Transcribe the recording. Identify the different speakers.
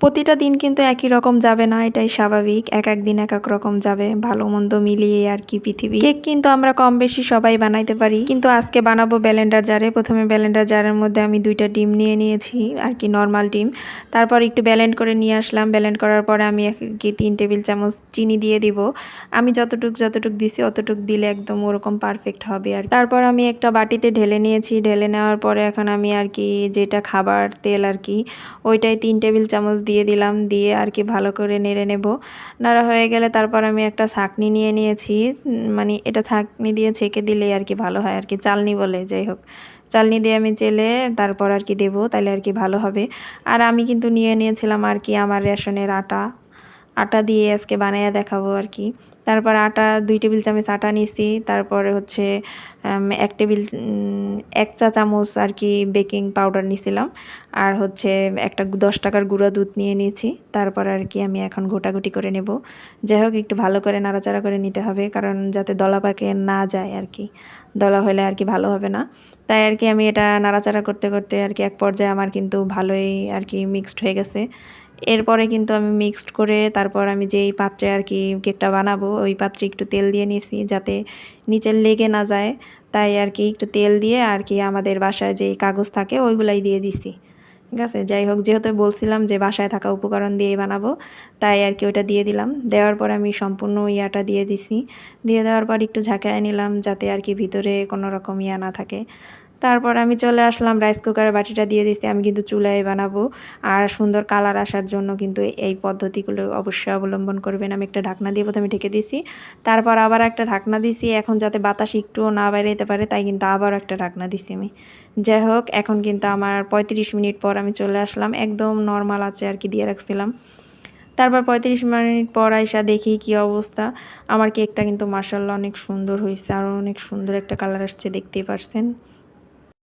Speaker 1: প্রতিটা দিন কিন্তু একই রকম যাবে না, এটাই স্বাভাবিক। এক এক দিন এক এক রকম যাবে, ভালো মন্দ মিলিয়ে আর কি পৃথিবী। কেক কিন্তু আমরা কম বেশি সবাই বানাইতে পারি, কিন্তু আজকে বানাবো ব্লেন্ডার জারে। প্রথমে ব্লেন্ডার জারের মধ্যে আমি 2টা ডিম নিয়ে নিয়েছি আর কি, নর্মাল ডিম। তারপর একটু ব্লেন্ড করে নিয়ে আসলাম। ব্লেন্ড করার পরে আমি কি 3 টেবিল চামচ চিনি দিয়ে দিব। আমি যতটুক দিছি অতটুক দিলে একদম ওরকম পারফেক্ট হবে আর। তারপর আমি একটা বাটিতে ঢেলে নিয়েছি। ঢেলে নেওয়ার পরে এখন আমি আর কি যেটা খাবার তেল আর কি, ওইটাই 3 টেবিল চামচ দিয়ে দিলাম। দিয়ে আর কি ভালো করে নেড়ে নেব। নাড়া হয়ে গেলে তারপর আমি একটা ছাঁকনি নিয়ে নিয়েছি। মানে এটা ছাঁকনি দিয়ে ছেঁকে দিলে আর কি ভালো হয় আর কি, চালনি বলে, যাই হোক। চালনি দিয়ে আমি চেলে তারপর আর কি দেবো, তাহলে আর কি ভালো হবে। আর আমি কিন্তু নিয়ে নিয়েছিলাম আর কি আমার রেশনের আটা। আটা দিয়ে আজকে বানাইয়া দেখাবো আর কি। তারপর আটা 2 টেবিল চামচ আটা নিয়েছি। তারপরে হচ্ছে 1 চা চামচ আর কি বেকিং পাউডার নিয়েছিলাম। আর হচ্ছে একটা 10 টাকার গুঁড়া দুধ নিয়ে নিয়েছি। তারপর আর কি আমি এখন ঘোটাঘুটি করে নেব। যাই হোক, একটু ভালো করে নাড়াচাড়া করে নিতে হবে, কারণ যাতে দলা পাকে না যায় আর কি। দলা হলে আর কি ভালো হবে না। তাই আর কি আমি এটা নাড়াচাড়া করতে করতে আর কি এক পর্যায়ে আমার কিন্তু ভালোই আর কি মিক্সড হয়ে গেছে। এরপরে কিন্তু আমি মিক্সড করে তারপর আমি যেই পাত্রে আর কি কেকটা বানাবো ওই পাত্রে একটু তেল দিয়ে নিয়েছি, যাতে নিচে লেগে না যায়। তাই আর কি একটু তেল দিয়ে আর কি আমাদের বাসায় যেই কাগজ থাকে ওইগুলাই দিয়ে দিছি। ঠিক আছে, যাই হোক, যেহেতু বলছিলাম যে বাসায় থাকা উপকরণ দিয়েই বানাবো, তাই আর কি ওটা দিয়ে দিলাম। দেওয়ার পর আমি সম্পূর্ণ ইয়াটা দিয়ে দিছি। দিয়ে দেওয়ার পর একটু ঝাঁকায় নিলাম, যাতে আর কি ভিতরে কোনো রকম ইয়া না থাকে। তারপর আমি চলে আসলাম, রাইস কুকারের বাটিটা দিয়ে দিছি। আমি কিন্তু চুলায় বানাবো, আর সুন্দর কালার আসার জন্য কিন্তু এই পদ্ধতিগুলো অবশ্যই অবলম্বন করবেন। আমি একটা ঢাকনা দিয়ে প্রথমে ঢেকে দিছি, তারপর আবার একটা ঢাকনা দিছি। এখন যাতে বাতাস একটুও না বাইরে পারে, তাই কিন্তু আবার একটা ঢাকনা দিছি আমি। যাই হোক, এখন কিন্তু আমার 35 মিনিট পর আমি চলে আসলাম, একদম নর্মাল আছে আর কি দিয়ে রাখছিলাম। তারপর 35 মিনিট পর আইসা দেখি কি অবস্থা। আমার কেকটা কিন্তু মাশাআল্লাহ অনেক সুন্দর হয়েছে, আর অনেক সুন্দর একটা কালার আসছে, দেখতেই পারছেন।